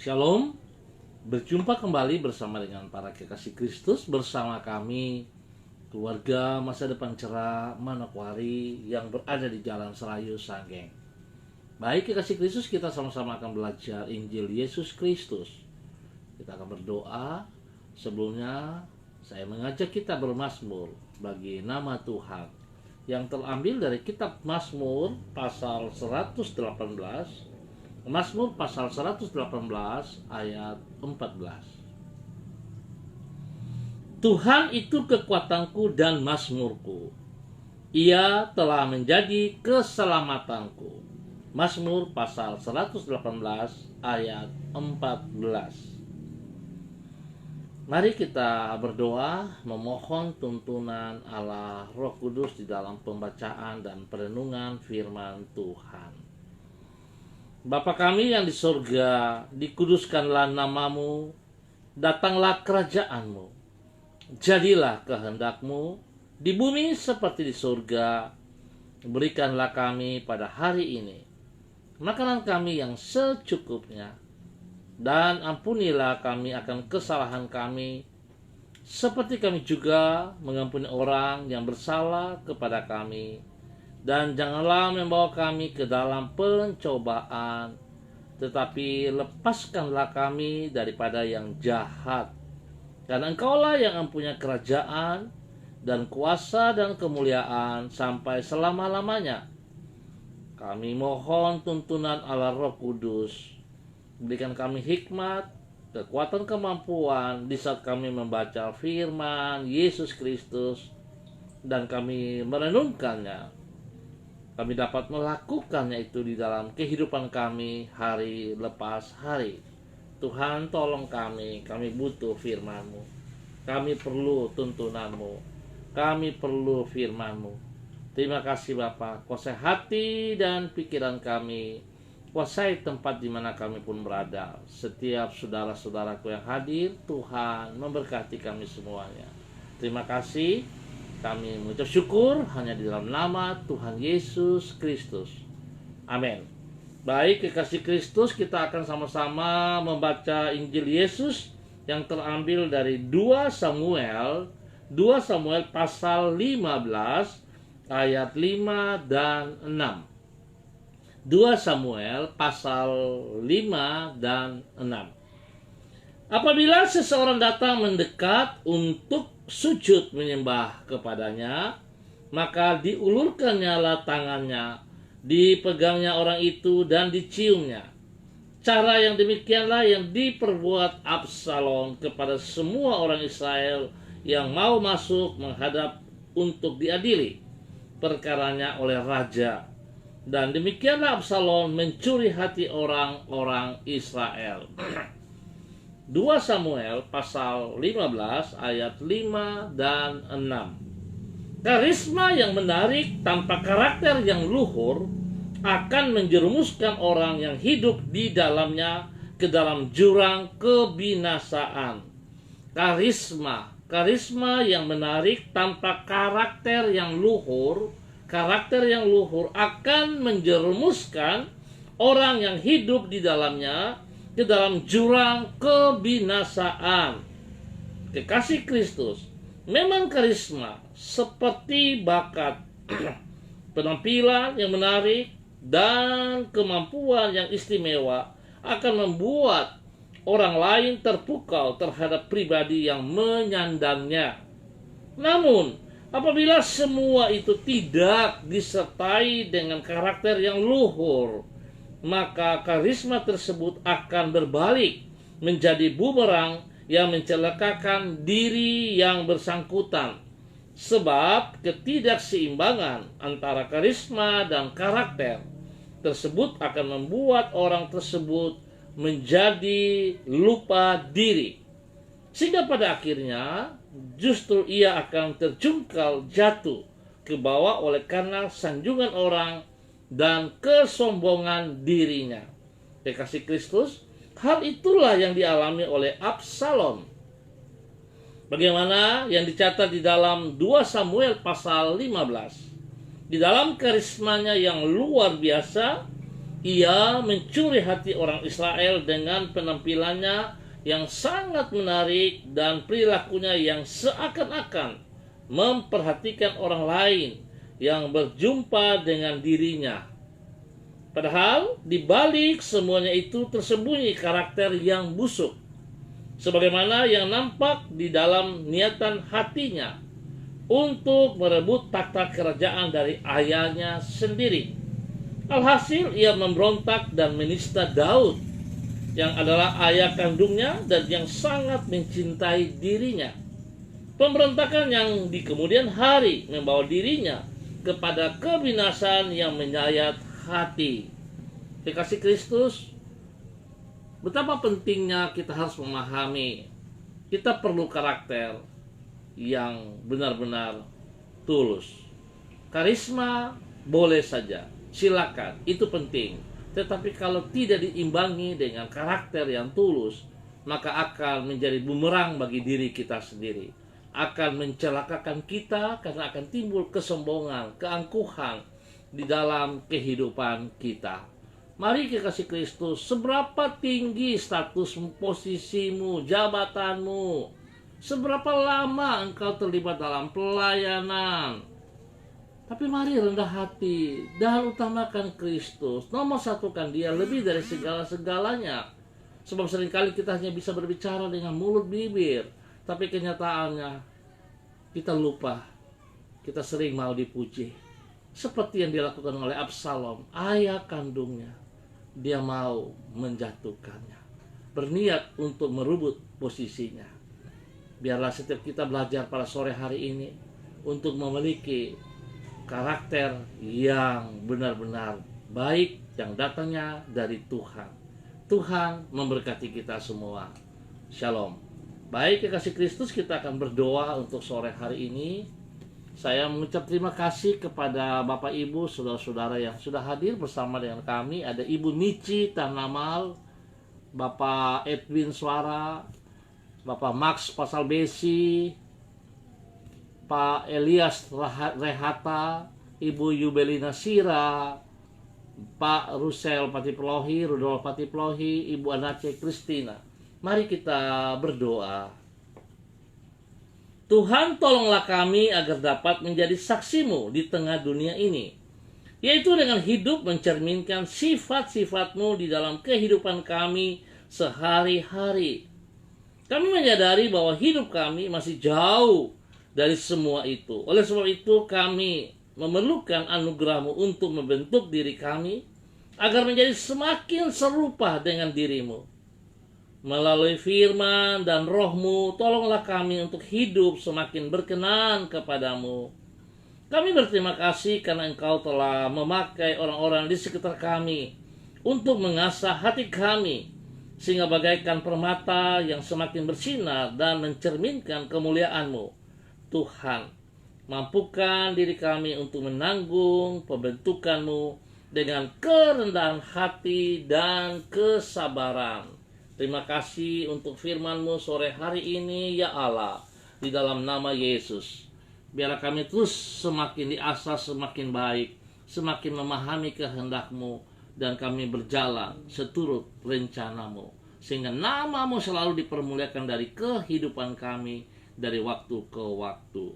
Shalom, berjumpa kembali bersama dengan para kekasih Kristus, bersama kami keluarga masa depan cerah Manokwari yang berada di Jalan Serayu Sanggeng. Baik kekasih Kristus, kita sama-sama akan belajar Injil Yesus Kristus. Kita akan berdoa. Sebelumnya saya mengajak kita bermazmur bagi nama Tuhan yang terambil dari kitab Mazmur pasal 118. Mazmur pasal 118 ayat 14. Tuhan itu kekuatanku dan mazmurku. Ia telah menjadi keselamatanku. Mazmur pasal 118 ayat 14. Mari kita berdoa memohon tuntunan Allah Roh Kudus di dalam pembacaan dan perenungan firman Tuhan. Bapa kami yang di surga, dikuduskanlah namamu, datanglah kerajaanmu, jadilah kehendakmu di bumi seperti di surga. Berikanlah kami pada hari ini makanan kami yang secukupnya, dan ampunilah kami akan kesalahan kami, seperti kami juga mengampuni orang yang bersalah kepada kami. Dan janganlah membawa kami ke dalam pencobaan, tetapi lepaskanlah kami daripada yang jahat. Karena Engkaulah yang mempunyai kerajaan dan kuasa dan kemuliaan sampai selama-lamanya. Kami mohon tuntunan Allah Roh Kudus. Berikan kami hikmat, kekuatan, kemampuan di saat kami membaca firman Yesus Kristus dan kami merenungkannya. Kami dapat melakukannya itu di dalam kehidupan kami hari lepas hari. Tuhan, tolong kami butuh firman-Mu. Kami perlu tuntunan-Mu. Kami perlu firman-Mu. Terima kasih Bapa. Kuasai hati dan pikiran kami. Kuasai tempat di mana kami pun berada. Setiap saudara-saudaraku yang hadir, Tuhan memberkati kami semuanya. Terima kasih. Kami mengucap syukur hanya di dalam nama Tuhan Yesus Kristus. Amin. Baik kekasih Kristus, kita akan sama-sama membaca Injil Yesus yang terambil dari 2 Samuel pasal 15 ayat 5 dan 6. 2 Samuel pasal 5 dan 6. Apabila seseorang datang mendekat untuk sujud menyembah kepadanya, maka diulurkannyalah tangannya, dipegangnya orang itu dan diciumnya. Cara yang demikianlah yang diperbuat Absalom kepada semua orang Israel yang mau masuk menghadap untuk diadili perkaranya oleh raja. Dan demikianlah Absalom mencuri hati orang-orang Israel. 2 Samuel pasal 15 ayat 5 dan 6. Karisma yang menarik tanpa karakter yang luhur akan menjerumuskan orang yang hidup di dalamnya ke dalam jurang kebinasaan. Karisma yang menarik tanpa karakter yang luhur akan menjerumuskan orang yang hidup di dalamnya ke dalam jurang kebinasaan. Kekasih Kristus, memang karisma seperti bakat, penampilan yang menarik, dan kemampuan yang istimewa akan membuat orang lain terpukau terhadap pribadi yang menyandangnya. Namun, apabila semua itu tidak disertai dengan karakter yang luhur, maka karisma tersebut akan berbalik menjadi bumerang yang mencelakakan diri yang bersangkutan. Sebab ketidakseimbangan antara karisma dan karakter tersebut akan membuat orang tersebut menjadi lupa diri. Sehingga pada akhirnya justru ia akan terjungkal jatuh ke bawah oleh karena sanjungan orang dan kesombongan dirinya. Kekasih Kristus, hal itulah yang dialami oleh Absalom. Bagaimana yang dicatat di dalam 2 Samuel pasal 15. Di dalam karismanya yang luar biasa, Ia mencuri hati orang Israel dengan penampilannya yang sangat menarik dan perilakunya yang seakan-akan memperhatikan orang lain yang berjumpa dengan dirinya. Padahal di balik semuanya itu tersembunyi karakter yang busuk, sebagaimana yang nampak di dalam niatan hatinya untuk merebut takhta kerajaan dari ayahnya sendiri. Alhasil ia memberontak dan menista Daud yang adalah ayah kandungnya dan yang sangat mencintai dirinya. Pemberontakan yang di kemudian hari membawa dirinya kepada kebinasan yang menyayat hati. Kekasih Kristus, betapa pentingnya kita harus memahami kita perlu karakter yang benar-benar tulus. Karisma boleh saja, silakan, itu penting. Tetapi kalau tidak diimbangi dengan karakter yang tulus, maka akan menjadi bumerang bagi diri kita sendiri. Akan mencelakakan kita karena akan timbul kesombongan, keangkuhan di dalam kehidupan kita. Mari kekasih Kristus, seberapa tinggi status posisimu, jabatanmu, seberapa lama engkau terlibat dalam pelayanan, tapi mari rendah hati dan utamakan Kristus. Nomor satukan Dia lebih dari segala-segalanya. Sebab seringkali kita hanya bisa berbicara dengan mulut bibir, tapi kenyataannya kita lupa. Kita sering mau dipuji, seperti yang dilakukan oleh Absalom, ayah kandungnya. Dia mau menjatuhkannya, berniat untuk merebut posisinya. Biarlah setiap kita belajar pada sore hari ini untuk memiliki karakter yang benar-benar baik yang datangnya dari Tuhan. Tuhan memberkati kita semua. Shalom. Baik kekasih Kristus, kita akan berdoa untuk sore hari ini. Saya mengucap terima kasih kepada Bapak Ibu, saudara-saudara yang sudah hadir bersama dengan kami. Ada Ibu Nici Tanamal, Bapak Edwin Suara, Bapak Max Pasal Besi, Pak Elias Rehata, Ibu Yubelina Sira, Pak Rusel Patiplohi, Rudolf Patiplohi, Ibu Anace Kristina. Mari kita berdoa. Tuhan, tolonglah kami agar dapat menjadi saksi-Mu di tengah dunia ini, yaitu dengan hidup mencerminkan sifat-sifat-Mu di dalam kehidupan kami sehari-hari. Kami menyadari bahwa hidup kami masih jauh dari semua itu. Oleh sebab itu kami memerlukan anugerah-Mu untuk membentuk diri kami agar menjadi semakin serupa dengan diri-Mu. Melalui firman dan roh-Mu, tolonglah kami untuk hidup semakin berkenan kepadamu. Kami berterima kasih karena Engkau telah memakai orang-orang di sekitar kami untuk mengasah hati kami, sehingga bagaikan permata yang semakin bersinar dan mencerminkan kemuliaan-Mu. Tuhan, mampukan diri kami untuk menanggung pembentukan-Mu dengan kerendahan hati dan kesabaran. Terima kasih untuk firman-Mu sore hari ini, ya Allah, di dalam nama Yesus. Biarlah kami terus semakin diasah, semakin baik, semakin memahami kehendak-Mu, dan kami berjalan seturut rencana-Mu, sehingga nama-Mu selalu dipermuliakan dari kehidupan kami, dari waktu ke waktu.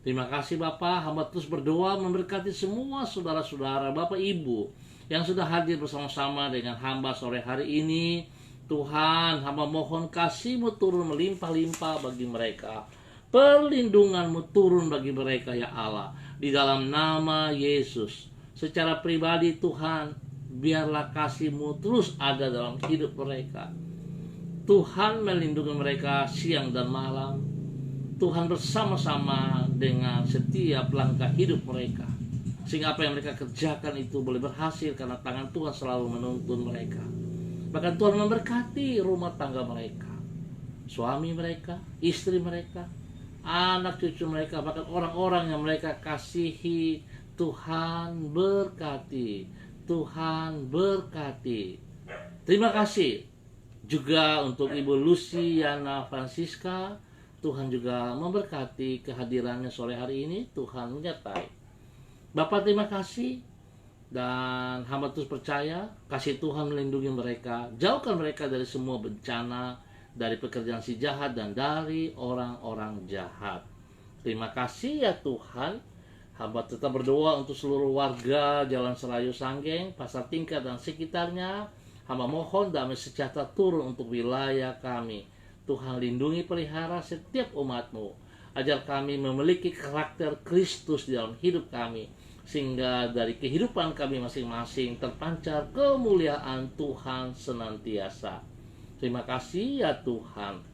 Terima kasih Bapa, hamba terus berdoa memberkati semua saudara-saudara, Bapak Ibu, yang sudah hadir bersama-sama dengan hamba sore hari ini. Tuhan, hamba mohon kasih-Mu turun melimpah-limpah bagi mereka. Perlindungan-Mu turun bagi mereka, ya Allah. Di dalam nama Yesus. Secara pribadi Tuhan, biarlah kasih-Mu terus ada dalam hidup mereka. Tuhan melindungi mereka siang dan malam. Tuhan bersama-sama dengan setiap langkah hidup mereka. Sehingga apa yang mereka kerjakan itu boleh berhasil karena tangan Tuhan selalu menuntun mereka. Bahkan Tuhan memberkati rumah tangga mereka, suami mereka, istri mereka, anak cucu mereka, bahkan orang-orang yang mereka kasihi. Tuhan berkati, Tuhan berkati. Terima kasih juga untuk Ibu Luciana Francisca. Tuhan juga memberkati kehadirannya sore hari ini. Tuhan menyertai. Bapak terima kasih Dan hamba terus percaya kasih Tuhan melindungi mereka, jauhkan mereka dari semua bencana, dari pekerjaan si jahat dan dari orang-orang jahat. Terima kasih ya Tuhan. Hamba tetap berdoa untuk seluruh warga Jalan Serayu Sanggeng, Pasar Tingkat dan sekitarnya. Hamba mohon damai sejahtera turun untuk wilayah kami. Tuhan lindungi pelihara setiap umat-Mu. Ajar kami memiliki karakter Kristus di dalam hidup kami, sehingga dari kehidupan kami masing-masing terpancar kemuliaan Tuhan senantiasa. Terima kasih ya Tuhan.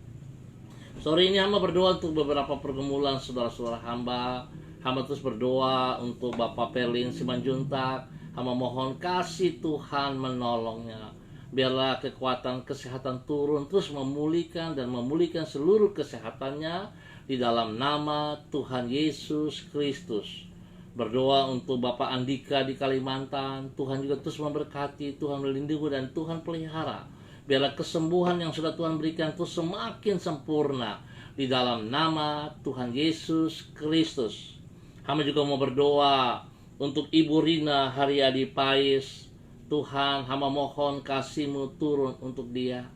Sore ini hamba berdoa untuk beberapa pergumulan saudara-saudara hamba. Hamba terus berdoa untuk Bapak Perlin Simanjuntak. Hamba mohon kasih Tuhan menolongnya. Biarlah kekuatan kesehatan turun terus memulihkan dan memulihkan seluruh kesehatannya di dalam nama Tuhan Yesus Kristus. Berdoa untuk Bapak Andika di Kalimantan. Tuhan juga terus memberkati, Tuhan melindungi dan Tuhan pelihara. Biarlah kesembuhan yang sudah Tuhan berikan terus semakin sempurna di dalam nama Tuhan Yesus Kristus. Hamba juga mau berdoa untuk Ibu Rina Haryadi Pais. Tuhan, hamba mohon kasih-Mu turun untuk dia.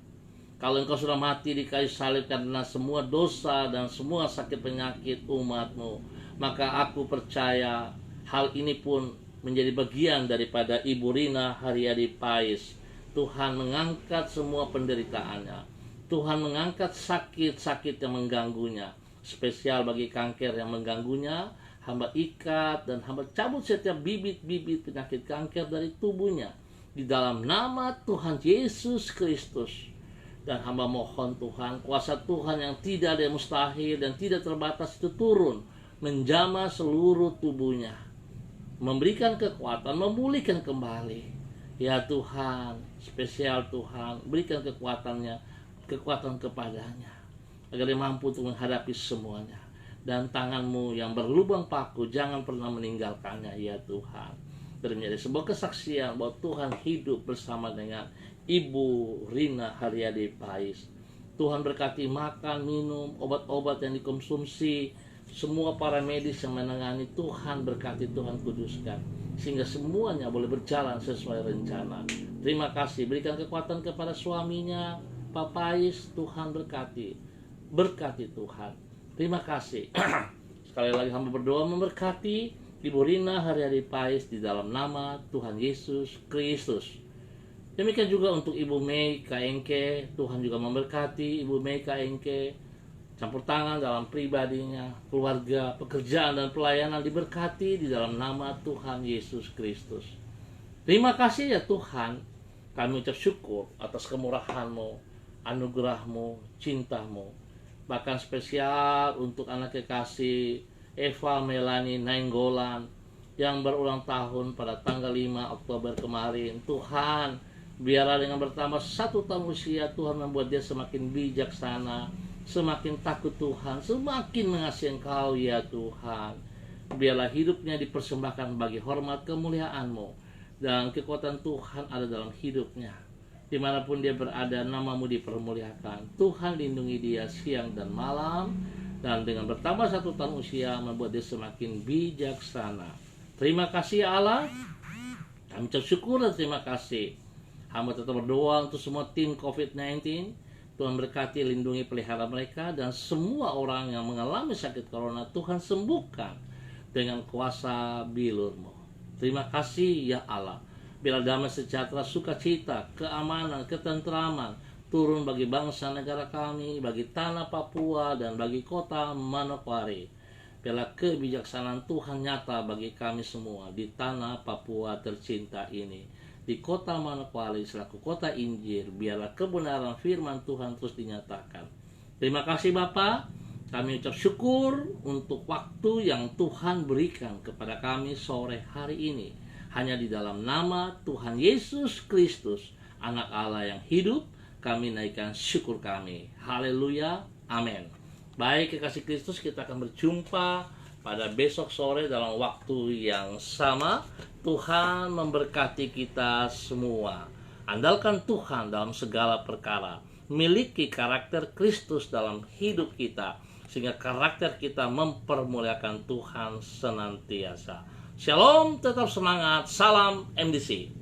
Kalau Engkau sudah mati di kayu salib karena semua dosa dan semua sakit penyakit umat-Mu, maka aku percaya hal ini pun menjadi bagian daripada Ibu Rina Haryadi Pais. Tuhan mengangkat semua penderitaannya. Tuhan mengangkat sakit-sakit yang mengganggunya. Spesial bagi kanker yang mengganggunya, hamba ikat dan hamba cabut setiap bibit-bibit penyakit kanker dari tubuhnya di dalam nama Tuhan Yesus Kristus. Dan hamba mohon Tuhan, kuasa Tuhan yang tidak ada yang mustahil dan tidak terbatas itu turun menjamah seluruh tubuhnya, memberikan kekuatan, memulihkan kembali. Ya Tuhan, spesial Tuhan, berikan kekuatan kepadanya agar dia mampu untuk menghadapi semuanya. Dan tangan-Mu yang berlubang paku jangan pernah meninggalkannya ya Tuhan. Dan menjadi sebuah kesaksian bahwa Tuhan hidup bersama dengan Ibu Rina Haryadi Pais. Tuhan berkati makan, minum, obat-obat yang dikonsumsi, semua para medis yang menangani. Tuhan berkati, Tuhan kuduskan, sehingga semuanya boleh berjalan sesuai rencana. Terima kasih, berikan kekuatan kepada suaminya Pak Pais. Tuhan berkati Tuhan. Terima kasih. Sekali lagi hamba berdoa memberkati Ibu Rina Haryadi Pais di dalam nama Tuhan Yesus Kristus. Demikian juga untuk Ibu Mei Kaengke. Tuhan juga memberkati Ibu Mei Kaengke. Campur tangan dalam pribadinya, keluarga, pekerjaan dan pelayanan diberkati di dalam nama Tuhan Yesus Kristus. Terima kasih ya Tuhan. Kami ucap syukur atas kemurahan-Mu, anugerah-Mu, cinta-Mu. Bahkan spesial untuk anak kekasih Eva Melani Nainggolan yang berulang tahun pada tanggal 5 Oktober kemarin. Tuhan, biarlah dengan bertambah 1 tahun usia, Tuhan membuat dia semakin bijaksana, semakin takut Tuhan, semakin mengasihi Engkau ya Tuhan. Biarlah hidupnya dipersembahkan bagi hormat kemuliaan-Mu, dan kekuatan Tuhan ada dalam hidupnya. Dimanapun dia berada, nama-Mu dipermuliakan. Tuhan lindungi dia siang dan malam, dan dengan bertambah 1 tahun usia membuat dia semakin bijaksana. Terima kasih ya Allah. Kami ucap syukur dan terima kasih. Hamba tetap berdoa untuk semua tim COVID-19. Tuhan berkati, lindungi, pelihara mereka, dan semua orang yang mengalami sakit corona Tuhan sembuhkan dengan kuasa bilur-Mu. Terima kasih ya Allah. Biar damai sejahtera, sukacita, keamanan, ketentraman turun bagi bangsa negara kami, bagi tanah Papua, dan bagi kota Manokwari. Biarlah kebijaksanaan Tuhan nyata bagi kami semua di tanah Papua tercinta ini, di kota Manokwari selaku kota Injil. Biarlah kebenaran firman Tuhan terus dinyatakan. Terima kasih Bapa. Kami ucap syukur untuk waktu yang Tuhan berikan kepada kami sore hari ini. Hanya di dalam nama Tuhan Yesus Kristus, Anak Allah yang hidup, kami naikkan syukur kami. Haleluya, amin. Baik kekasih Kristus, kita akan berjumpa pada besok sore dalam waktu yang sama. Tuhan memberkati kita semua. Andalkan Tuhan dalam segala perkara. Miliki karakter Kristus dalam hidup kita, sehingga karakter kita mempermuliakan Tuhan senantiasa. Shalom, tetap semangat, salam MDC.